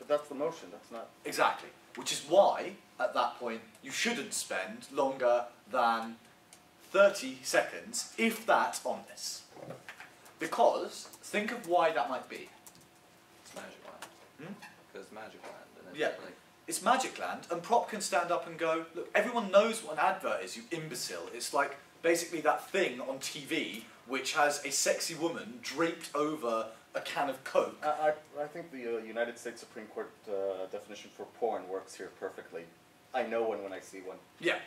that's the motion. That's not exactly. Which is why at that point you shouldn't spend longer than 30 seconds, if that, on this. Because think of why that might be. It's Magic Land. Because Magic Land. And it's Yeah. like, It's Magic Land, and Prop can stand up and go, look, everyone knows what an advert is, you imbecile. It's like basically that thing on TV which has a sexy woman draped over a can of Coke. I think the United States Supreme Court definition for porn works here perfectly. I know one when I see one. Yeah.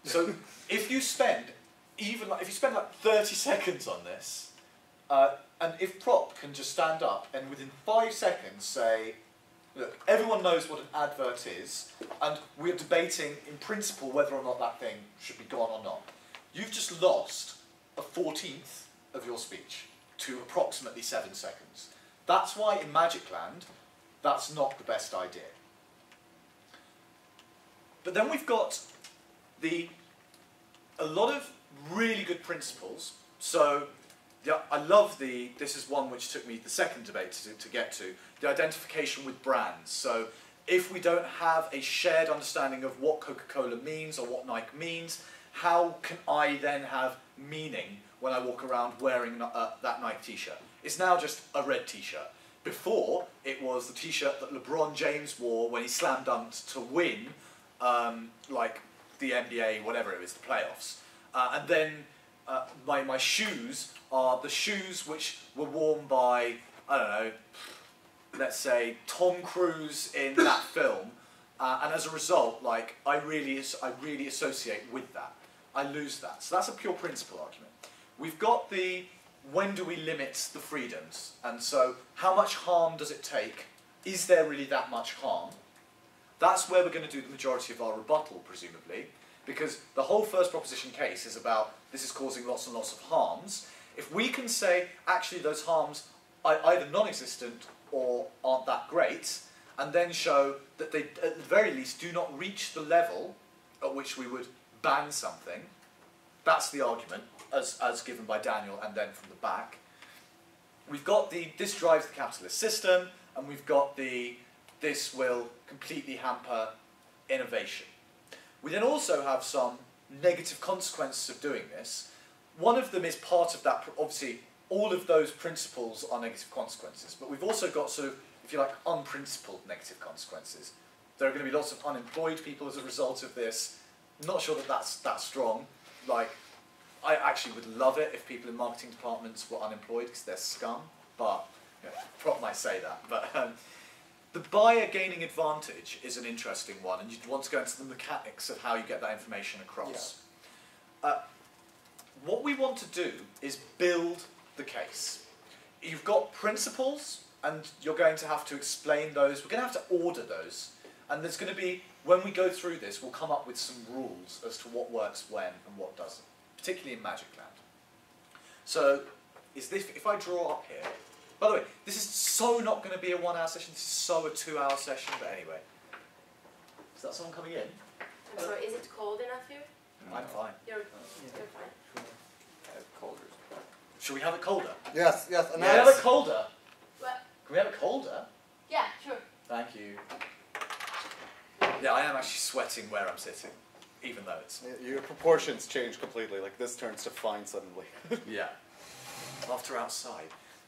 So if you spend if you spend like 30 seconds on this, and if Prop can just stand up and within 5 seconds say, look, everyone knows what an advert is, and we're debating in principle whether or not that thing should be gone or not. You've just lost a 14th of your speech to approximately 7 seconds. That's why in Magic Land, that's not the best idea. But then we've got a lot of really good principles. So yeah, I love this is one which took me the second debate to get to, the identification with brands. So if we don't have a shared understanding of what Coca-Cola means or what Nike means, how can I then have meaning when I walk around wearing that Nike t-shirt? It's now just a red t-shirt. Before, it was the t-shirt that LeBron James wore when he slam dunked to win, like the NBA, whatever it was, the playoffs. And then my shoes are the shoes which were worn by, I don't know, let's say Tom Cruise in that film, and as a result, like I really associate with that. I lose that. So that's a pure principle argument. We've got the when do we limit the freedoms, and so how much harm does it take? Is there really that much harm? That's where we're going to do the majority of our rebuttal, presumably, because the whole first proposition case is about this is causing lots and lots of harms. If we can say, actually those harms are either non-existent or aren't that great, and then show that they, at the very least, do not reach the level at which we would ban something, that's the argument, as given by Daniel and then from the back. We've got this drives the capitalist system, and we've got this will completely hamper innovation. We then also have some negative consequences of doing this. One of them is part of that, obviously, all of those principles are negative consequences, but we've also got sort of, if you like, unprincipled negative consequences. There are going to be lots of unemployed people as a result of this. I'm not sure that that's that strong. Like, I actually would love it if people in marketing departments were unemployed because they're scum, but you know, Prop might say that. But the buyer gaining advantage is an interesting one, and you'd want to go into the mechanics of how you get that information across. Yeah. What we want to do is build the case. You've got principles, and you're going to have to explain those. We're going to have to order those. And there's going to be, when we go through this, we'll come up with some rules as to what works when and what doesn't, particularly in Magic Land. So, if I draw up here, by the way, this is so not going to be a 1 hour session, this is so a 2 hour session, but anyway. Is that someone coming in? I'm sorry, is it cold enough here? I'm fine. You're fine. colder. Should we have it colder? Yes, yes. Can we have it colder? What? Can we have it colder? Yeah, sure. Thank you. Yeah, I am actually sweating where I'm sitting, even though it's... Your proportions change completely, like this turns to fine suddenly. Yeah. After outside.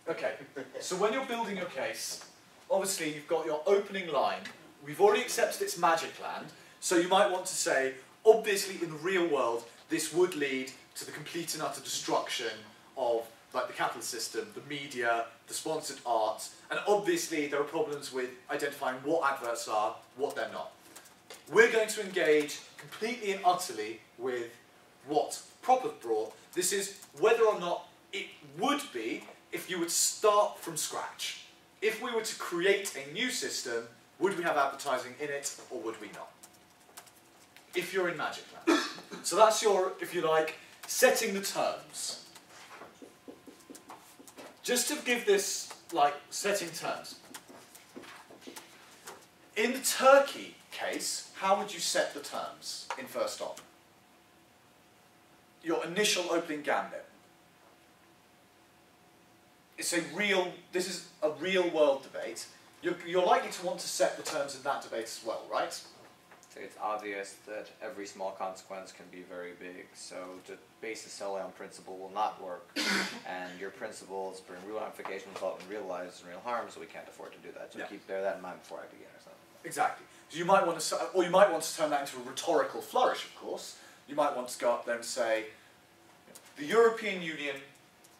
Okay, so when you're building your case, obviously you've got your opening line. We've already accepted it's Magic Land, so you might want to say, obviously in the real world, this would lead to the complete and utter destruction of like the capitalist system, the media, the sponsored art, and obviously there are problems with identifying what adverts are, what they're not. We're going to engage completely and utterly with what Prop have brought. This is whether or not it would be if you would start from scratch. If we were to create a new system, would we have advertising in it or would we not? If you're in Magic Land. So that's your, if you like, setting the terms. Just to give this, like, setting terms. In the turkey case, how would you set the terms in first on? Your initial opening gambit. It's a real, this is a real world debate. you're likely to want to set the terms in that debate as well, right? So it's obvious that every small consequence can be very big, so to base it solely on principle will not work, and your principles bring real ramifications, result in real lives and real harm, so we can't afford to do that. So Yeah. bear that in mind before I begin or something. Exactly. So you might want to, or you might want to turn that into a rhetorical flourish, of course. You might want to go up there and say, the European Union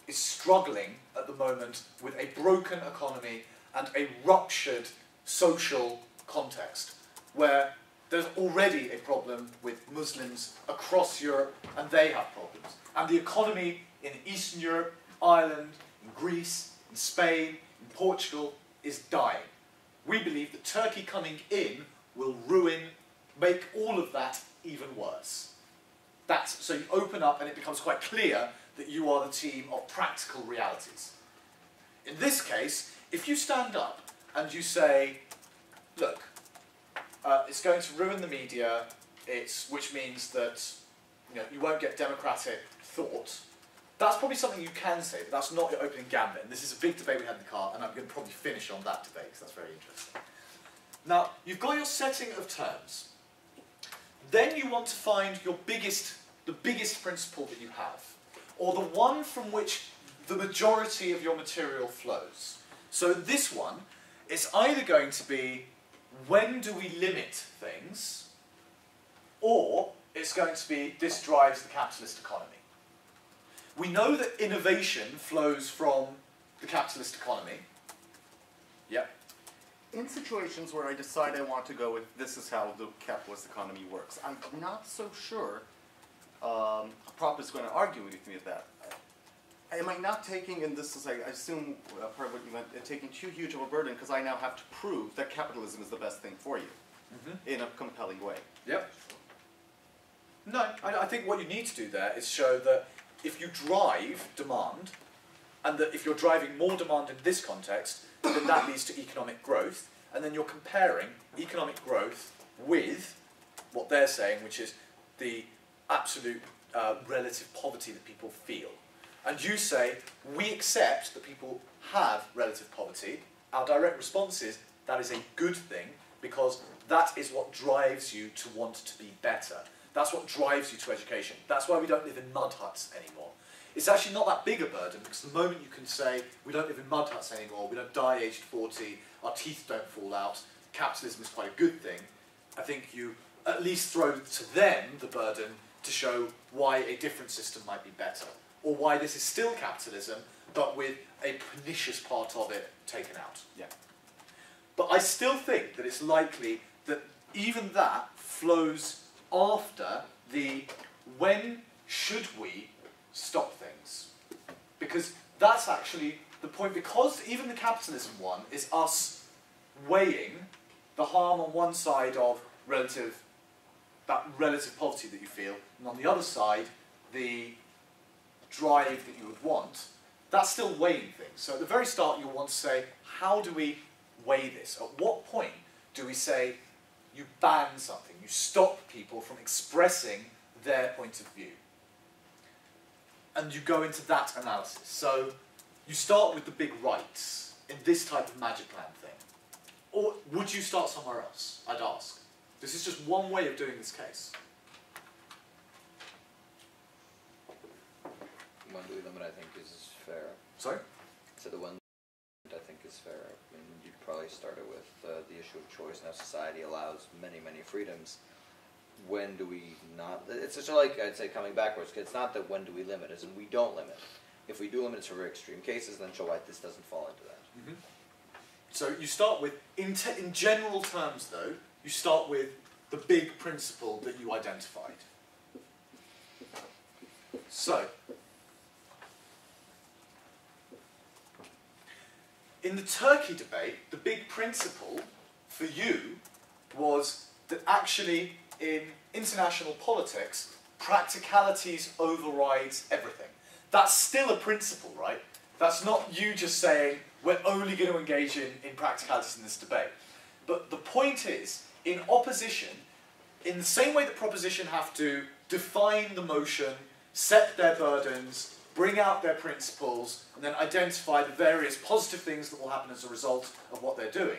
is struggling at the moment with a broken economy and a ruptured social context, where there's already a problem with Muslims across Europe, and they have problems. And the economy in Eastern Europe, Ireland, in Greece, in Spain, in Portugal is dying. We believe that Turkey coming in will make all of that even worse. So you open up and it becomes quite clear that you are the team of practical realities. In this case, if you stand up and you say, look, it's going to ruin the media, which means that you won't get democratic thought, that's probably something you can say, but that's not your opening gambit. And this is a big debate we had in the car, and I'm going to probably finish on that debate, because that's very interesting. Now, you've got your setting of terms. Then you want to find the biggest principle that you have, or the one from which the majority of your material flows. So this one is either going to be, when do we limit things, or it's going to be, this drives the capitalist economy. We know that innovation flows from the capitalist economy. Yep. In situations where I decide I want to go with this is how the capitalist economy works, I'm not so sure Prop is going to argue with me at that. Am I not taking, and this is, I assume, part of what you meant, taking too huge of a burden because I now have to prove that capitalism is the best thing for you in a compelling way? Yep. No, I think what you need to do there is show that if you drive demand, and that if you're driving more demand in this context, then that leads to economic growth, and then you're comparing economic growth with what they're saying, which is the absolute relative poverty that people feel. And you say, we accept that people have relative poverty. Our direct response is, that is a good thing, because that is what drives you to want to be better. That's what drives you to education. That's why we don't live in mud huts anymore. It's actually not that big a burden, because the moment you can say, we don't live in mud huts anymore, we don't die aged 40, our teeth don't fall out, capitalism is quite a good thing, I think you at least throw to them the burden to show why a different system might be better, or why this is still capitalism, but with a pernicious part of it taken out. Yeah. But I still think that it's likely that even that flows after the when should we stop things. Because that's actually the point, because even the capitalism one is us weighing the harm on one side of that relative poverty that you feel, and on the other side, the drive that you would want. That's still weighing things. So at the very start, you'll want to say, how do we weigh this? At what point do we say, you ban something, you stop people from expressing their point of view? And you go into that analysis. So you start with the big rights in this type of magic plan thing. Or would you start somewhere else, I'd ask. This is just one way of doing this case. When do we limit, I think, is fair. Sorry? So the one I think is fair. I mean, you probably started with the issue of choice. Now society allows many, many freedoms. When do we not? It's just like, I'd say, coming backwards. It's not that when do we limit, it's we don't limit. If we do limit, it's for very extreme cases, then show why this doesn't fall into that. Mm-hmm. So you start with, in general terms though, you start with the big principle that you identified. So, in the Turkey debate, the big principle for you was that actually in international politics, practicalities overrides everything. That's still a principle, right? That's not you just saying, we're only going to engage in practicalities in this debate. But the point is, in opposition, in the same way that proposition have to define the motion, set their burdens, bring out their principles, and then identify the various positive things that will happen as a result of what they're doing,